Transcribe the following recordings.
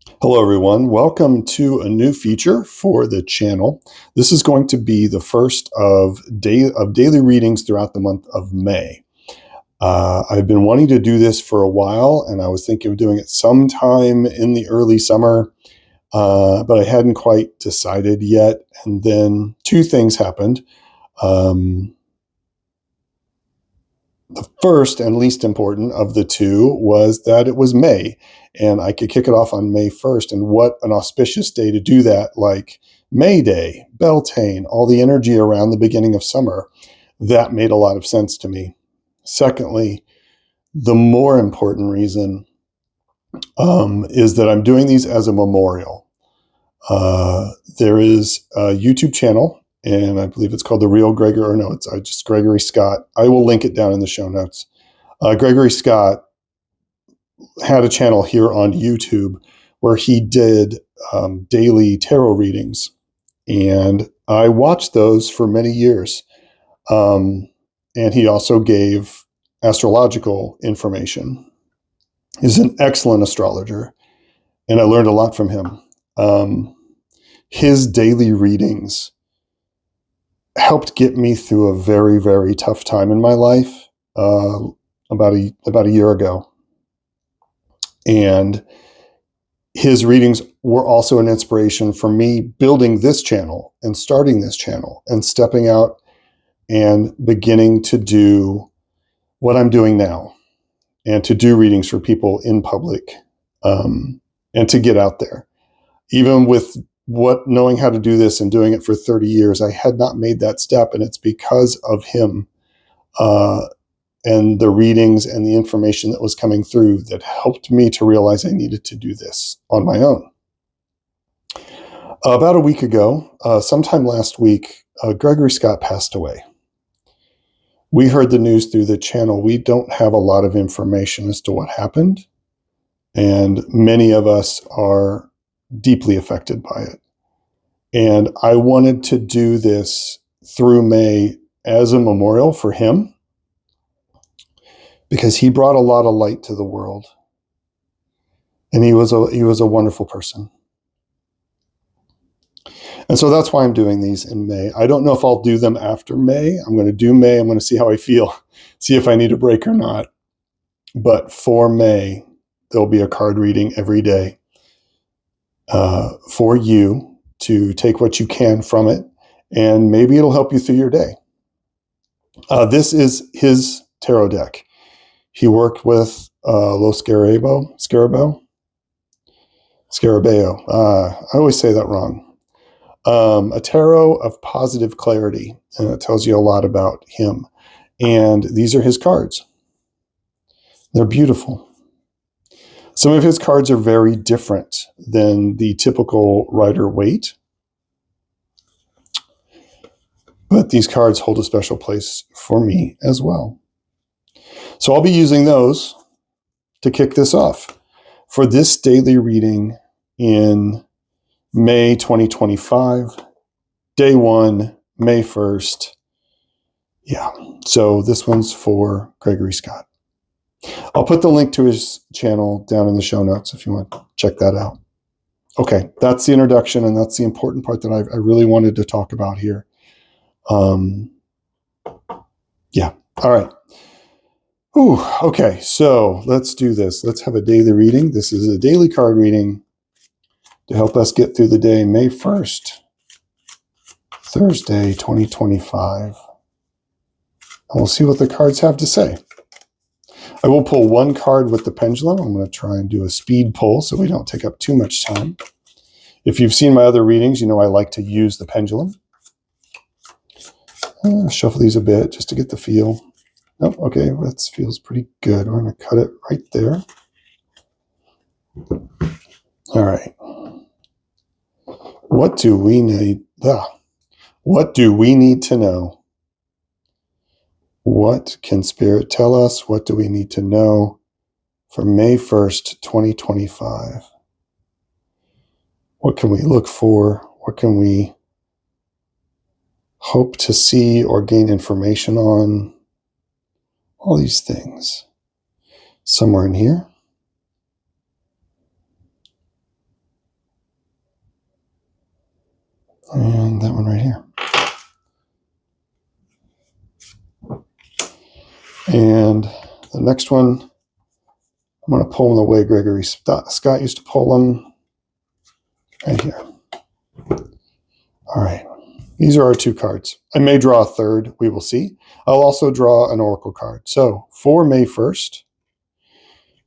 Hello, everyone. Welcome to a new feature for the channel. This is going to be the first of daily readings throughout the month of May. I've been wanting to do this for a while, and I was thinking of doing it sometime in the early summer, but I hadn't quite decided yet. And then two things happened. The first and least important of the two was that it was May, and I could kick it off on May 1st. And what an auspicious day to do that, like May Day, Beltane, all the energy around the beginning of summer. That made a lot of sense to me. Secondly, the more important reason is that I'm doing these as a memorial. There is a YouTube channel, and I believe it's called The Real Gregory, or no, it's just Gregory Scott. I will link it down in the show notes. Gregory Scott had a channel here on YouTube where he did daily tarot readings, and I watched those for many years. And he also gave astrological information. He's an excellent astrologer, and I learned a lot from him. His daily readings helped get me through a very, very tough time in my life about a year ago. And his readings were also an inspiration for me building this channel and starting this channel and stepping out and beginning to do what I'm doing now, and to do readings for people in public, and to get out there. Even with knowing how to do this and doing it for 30 years, I had not made that step, and it's because of him and the readings and the information that was coming through that helped me to realize I needed to do this on my own. About a week ago, sometime last week, Gregory Scott passed away. We heard the news through the channel. We don't have a lot of information as to what happened, and many of us are deeply affected by it. And I wanted to do this through May as a memorial for him, because he brought a lot of light to the world, and he was a wonderful person. And so that's why I'm doing these in May. I don't know if I'll do them after May. I'm going to do May. I'm going to see how I feel, see if I need a break or not. But for May, there'll be a card reading every day for you to take what you can from it, and maybe it'll help you through your day. This is his tarot deck. He worked with Scarabeo. I always say that wrong. A tarot of positive clarity, and it tells you a lot about him. And these are his cards. They're beautiful. Some of his cards are very different than the typical Rider-Waite, but these cards hold a special place for me as well. So I'll be using those to kick this off for this daily reading in May 2025, day 1, May 1st. Yeah, so this one's for Gregory Scott. I'll put the link to his channel down in the show notes if you want to check that out. Okay, that's the introduction, and that's the important part that I really wanted to talk about here. Yeah, all right. Ooh, okay, so let's do this. Let's have a daily reading. This is a daily card reading to help us get through the day, May 1st, Thursday, 2025. And we'll see what the cards have to say. I will pull one card with the pendulum. I'm going to try and do a speed pull so we don't take up too much time. If you've seen my other readings, you know I like to use the pendulum. Shuffle these a bit just to get the feel. Oh, okay, that feels pretty good. We're going to cut it right there. All right. What do we need? What do we need to know? What can Spirit tell us? What do we need to know for May 1st, 2025? What can we look for? What can we hope to see or gain information on? All these things. Somewhere in here. And that one right here. And the next one, I'm going to pull them the way Gregory Scott used to pull them. Right here. All right. These are our two cards. I may draw a third. We will see. I'll also draw an oracle card. So for May 1st,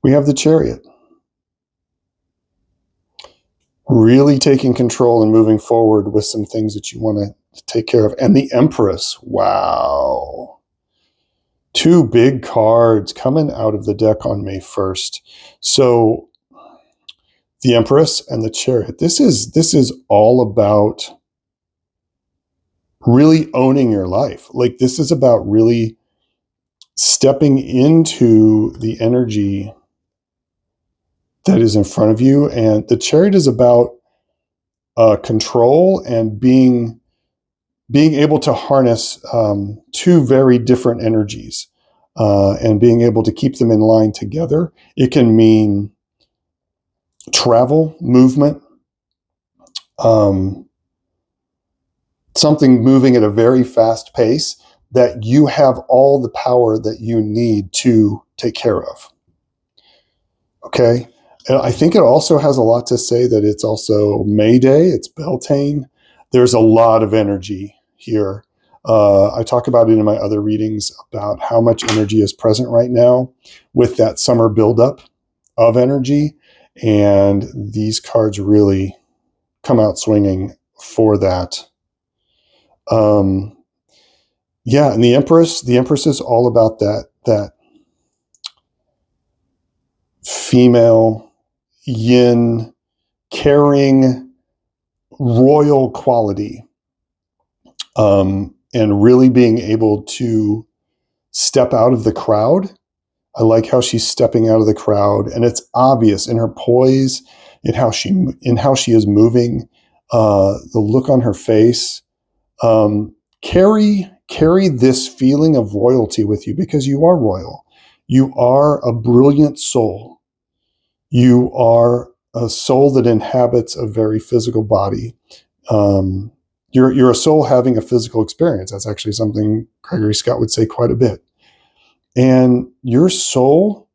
we have the Chariot. Really taking control and moving forward with some things that you want to take care of. And the Empress. Wow. Two big cards coming out of the deck on May 1st. So the Empress and the Chariot. This is all about really owning your life. Like, this is about really stepping into the energy that is in front of you. And the Chariot is about control and being able to harness two very different energies and being able to keep them in line together. It can mean travel, movement, something moving at a very fast pace that you have all the power that you need to take care of. Okay. And I think it also has a lot to say that it's also May Day, it's Beltane. There's a lot of energy here. I talk about it in my other readings about how much energy is present right now with that summer buildup of energy. And these cards really come out swinging for that. Yeah, and the Empress is all about that female, yin, caring, royal quality, and really being able to step out of the crowd. I like how she's stepping out of the crowd, and it's obvious in her poise, in how she is moving, the look on her face. Carry this feeling of royalty with you, because you are royal. You are a brilliant soul. You are a soul that inhabits a very physical body. You're a soul having a physical experience. That's actually something Gregory Scott would say quite a bit. And your soul,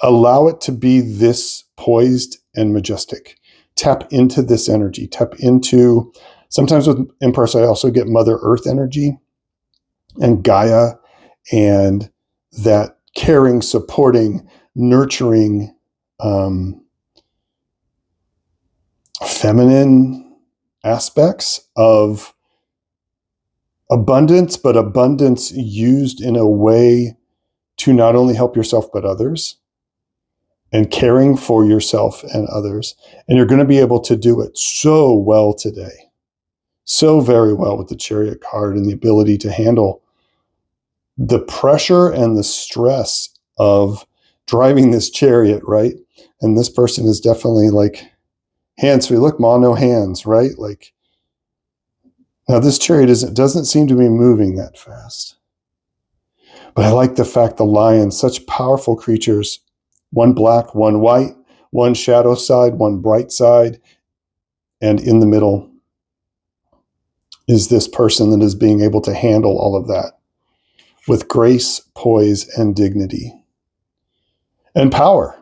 allow it to be this poised and majestic. Tap into this energy. Tap into, sometimes with Empress, I also get Mother Earth energy and Gaia, and that caring, supporting, nurturing, feminine aspects of abundance, but abundance used in a way to not only help yourself, but others, and caring for yourself and others. And you're going to be able to do it so well today. So very well with the Chariot card and the ability to handle the pressure and the stress of driving this chariot, right? And this person is definitely like hands-free. Look, Ma, no hands, right? Like, now this chariot doesn't seem to be moving that fast. But I like the fact the lions, such powerful creatures, one black, one white, one shadow side, one bright side, and in the middle is this person that is being able to handle all of that with grace, poise, and dignity. And power,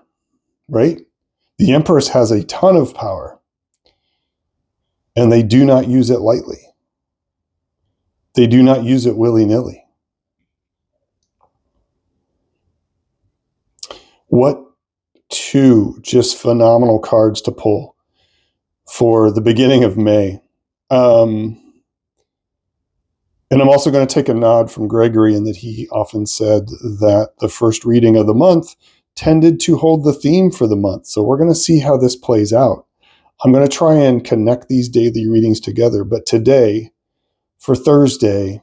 right? The Empress has a ton of power, and they do not use it lightly. They do not use it willy-nilly. What two just phenomenal cards to pull for the beginning of May. And I'm also going to take a nod from Gregory in that he often said that the first reading of the month tended to hold the theme for the month. So we're going to see how this plays out. I'm going to try and connect these daily readings together. But today, for Thursday,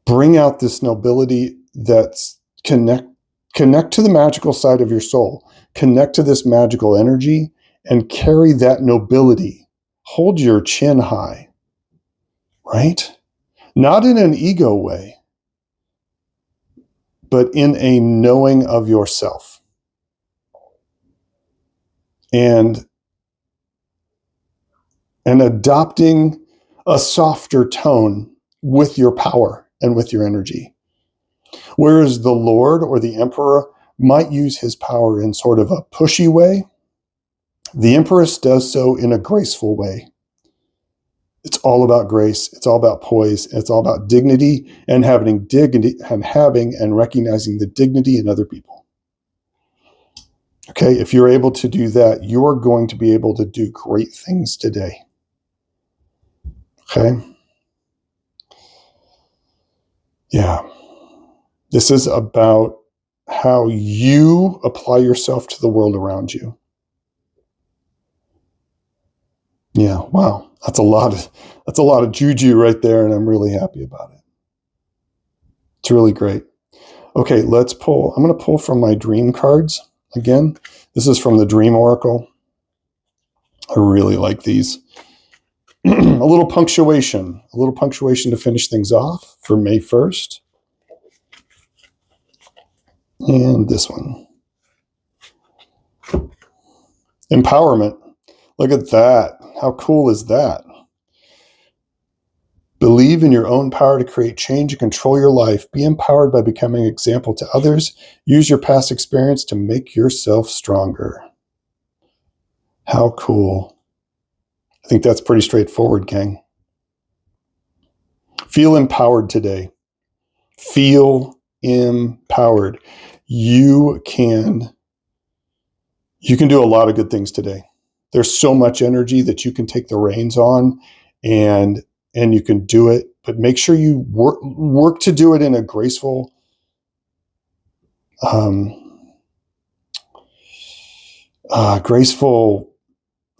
bring out this nobility that's connect to the magical side of your soul. Connect to this magical energy and carry that nobility. Hold your chin high, right? Not in an ego way, but in a knowing of yourself. And and adopting a softer tone with your power and with your energy. Whereas the Lord or the Emperor might use his power in sort of a pushy way, the Empress does so in a graceful way. It's all about grace. It's all about poise. It's all about dignity and having and recognizing the dignity in other people. Okay, if you're able to do that, you're going to be able to do great things today. Okay? Yeah. This is about how you apply yourself to the world around you. Yeah, wow. That's a lot of juju right there, and I'm really happy about it. It's really great. Okay, let's pull. I'm going to pull from my dream cards again. This is from the Dream Oracle. I really like these. a little punctuation to finish things off for May 1st. And this one. Empowerment. Look at that. How cool is that? Believe in your own power to create change and control your life. Be empowered by becoming an example to others. Use your past experience to make yourself stronger. How cool. I think that's pretty straightforward, gang. Feel empowered today. Feel empowered. You can do a lot of good things today. There's so much energy that you can take the reins on, and you can do it, but make sure you work to do it in a graceful,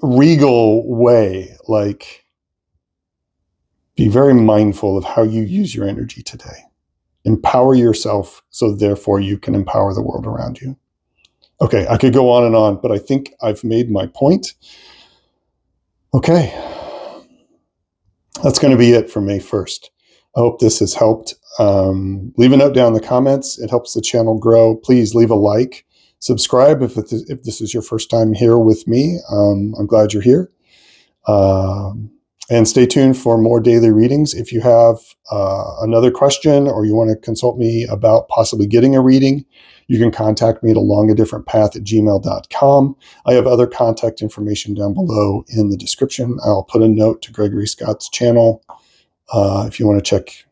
regal way. Like, be very mindful of how you use your energy today. Empower yourself so therefore you can empower the world around you. Okay, I could go on and on, but I think I've made my point. Okay, that's going to be it for May 1st. I hope this has helped. Leave a note down in the comments. It helps the channel grow. Please leave a like. Subscribe if this is your first time here with me. I'm glad you're here. And stay tuned for more daily readings. If you have another question or you want to consult me about possibly getting a reading, you can contact me at alongadifferentpath@gmail.com. I have other contact information down below in the description. I'll put a note to Gregory Scott's channel if you want to check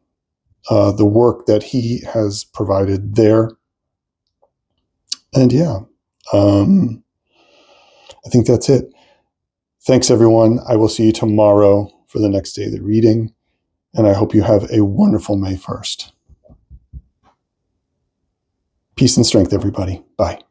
the work that he has provided there. And yeah, I think that's it. Thanks, everyone. I will see you tomorrow for the next daily reading, and I hope you have a wonderful May 1st. Peace and strength, everybody. Bye.